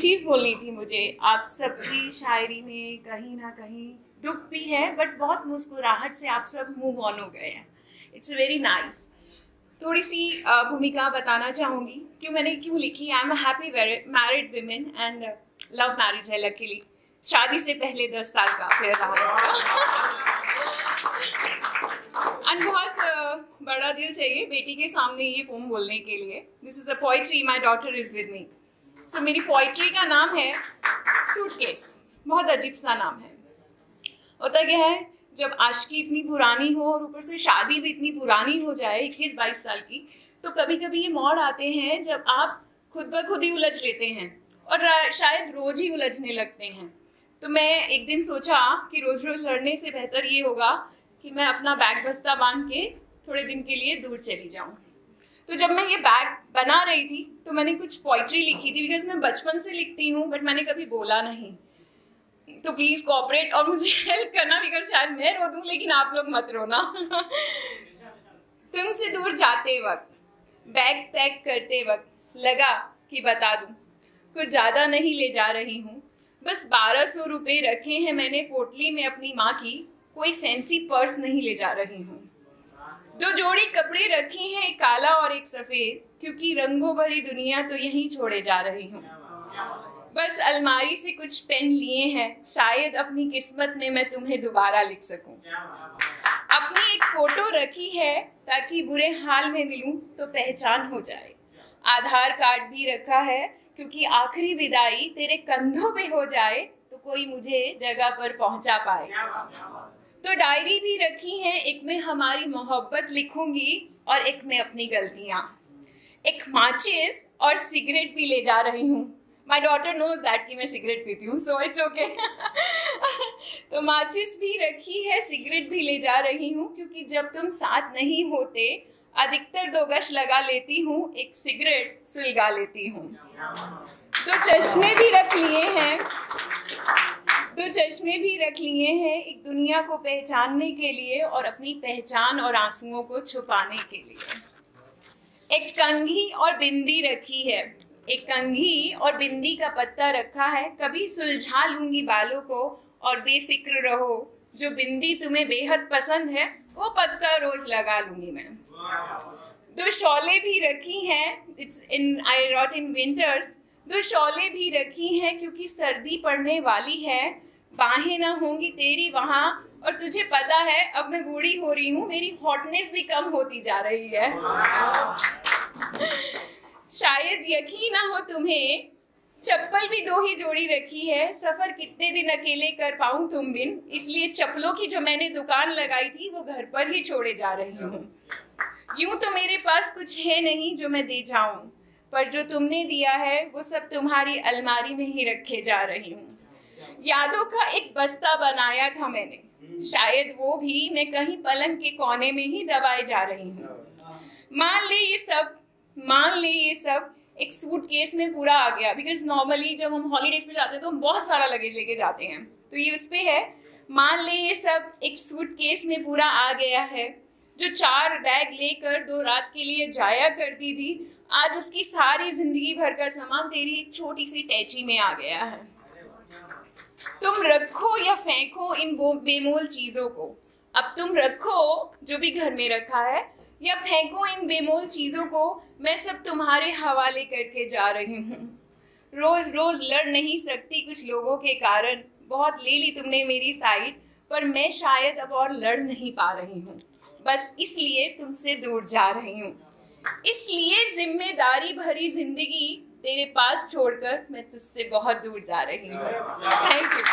चीज़ बोलनी थी मुझे। आप सबकी शायरी में कहीं ना कहीं दुख भी है, बट बहुत मुस्कुराहट से आप सब मूव ऑन हो गए हैं। It's very nice. थोड़ी सी भूमिका बताना चाहूँगी मैंने क्यों लिखी। I am a happy married women and love marriage है लकीली। शादी से पहले 10 साल का अफेयर रहा। एंड बहुत बड़ा दिल चाहिए बेटी के सामने ये पोम बोलने के लिए। This is a poetry, my daughter is with me. So मेरी पोइट्री का नाम है सूटकेस। बहुत अजीब सा नाम है। होता क्या है, जब आशिकी इतनी पुरानी हो और ऊपर से शादी भी इतनी पुरानी हो जाए 21-22 साल की, तो कभी कभी ये मोड़ आते हैं जब आप खुद ब खुद ही उलझ लेते हैं और शायद रोज़ ही उलझने लगते हैं। तो मैं एक दिन सोचा कि रोज़ रोज़ लड़ने से बेहतर ये होगा कि मैं अपना बैग बस्ता बांध के थोड़े दिन के लिए दूर चली जाऊँ। तो जब मैं ये बैग बना रही थी तो मैंने कुछ पोइट्री लिखी थी, बिकॉज मैं बचपन से लिखती हूँ बट मैंने कभी बोला नहीं। तो प्लीज़ कोऑपरेट और मुझे हेल्प करना, बिकॉज शायद मैं रो दूँ लेकिन आप लोग मत रोना। तुमसे दूर जाते वक्त, बैग पैक करते वक्त लगा कि बता दूँ, कुछ ज़्यादा नहीं ले जा रही हूँ। बस 1200 रुपये रखे हैं मैंने पोटली में अपनी माँ की, कोई फैंसी पर्स नहीं ले जा रही हूँ। 2 जोड़ी कपड़े रखे हैं, एक काला और एक सफ़ेद, क्योंकि रंगों भरी दुनिया तो यहीं छोड़े जा रही हूँ। बस अलमारी से कुछ पेन लिए हैं, शायद अपनी किस्मत में मैं तुम्हें दोबारा लिख सकूं। अपनी एक फ़ोटो रखी है ताकि बुरे हाल में मिलूं तो पहचान हो जाए। आधार कार्ड भी रखा है क्योंकि आखिरी विदाई तेरे कंधों पे हो जाए तो कोई मुझे जगह पर पहुंचा पाए। तो डायरी भी रखी है, एक में हमारी मोहब्बत लिखूंगी और एक में अपनी गलतियाँ। एक माचिस और सिगरेट भी ले जा रही हूँ। माई डॉटर नोज दैट कि मैं सिगरेट पीती हूँ, सो इट्स ओके। तो माचिस भी रखी है, सिगरेट भी ले जा रही हूँ, क्योंकि जब तुम साथ नहीं होते अधिकतर 2 गश लगा लेती हूँ, एक सिगरेट सुलगा लेती हूँ। तो चश्मे भी रख लिए हैं, एक दुनिया को पहचानने के लिए और अपनी पहचान और आंसुओं को छुपाने के लिए। एक कंघी और बिंदी रखी है, एक कंघी और बिंदी का पत्ता रखा है, कभी सुलझा लूंगी बालों को और बेफिक्र रहो, जो बिंदी तुम्हें बेहद पसंद है वो पक्का रोज लगा लूंगी मैं। 2 शॉलें भी रखी हैं, it's in I rot in winters. 2 शॉलें भी रखी हैं क्योंकि सर्दी पड़ने वाली है, बाहें ना होंगी तेरी वहाँ, और तुझे पता है अब मैं बूढ़ी हो रही हूँ, मेरी हॉटनेस भी कम होती जा रही है। शायद यकीन ना हो तुम्हें, चप्पल भी 2 ही जोड़ी रखी है, सफ़र कितने दिन अकेले कर पाऊँ तुम बिन, इसलिए चप्पलों की जो मैंने दुकान लगाई थी वो घर पर ही छोड़े जा रही हूँ। यूं तो मेरे पास कुछ है नहीं जो मैं दे जाऊँ, पर जो तुमने दिया है वो सब तुम्हारी अलमारी में ही रखे जा रही हूँ। यादों का एक बस्ता बनाया था मैंने, शायद वो भी मैं कहीं पलंग के कोने में ही दबाए जा रही हूँ। मान ले ये सब एक सूटकेस में पूरा आ गया, बिकॉज नॉर्मली जब हम हॉलीडेज पे जाते हैं तो हम बहुत सारा लगेज लेके जाते हैं, तो ये उस पे है। मान ले ये सब एक सूटकेस में पूरा आ गया है, जो 4 बैग लेकर 2 रात के लिए जाया करती थी, आज उसकी सारी जिंदगी भर का सामान तेरी एक छोटी सी टैची में आ गया है। तुम रखो या फेंको इन बेमोल चीज़ों को, अब तुम रखो जो भी घर में रखा है या फेंको इन बेमोल चीज़ों को, मैं सब तुम्हारे हवाले करके जा रही हूँ। रोज़ रोज़ लड़ नहीं सकती कुछ लोगों के कारण, बहुत ले ली तुमने मेरी साइड, पर मैं शायद अब और लड़ नहीं पा रही हूँ, बस इसलिए तुमसे दूर जा रही हूँ। इसलिए जिम्मेदारी भरी जिंदगी तेरे पास छोड़कर मैं तुझसे बहुत दूर जा रही हूँ। Thank you.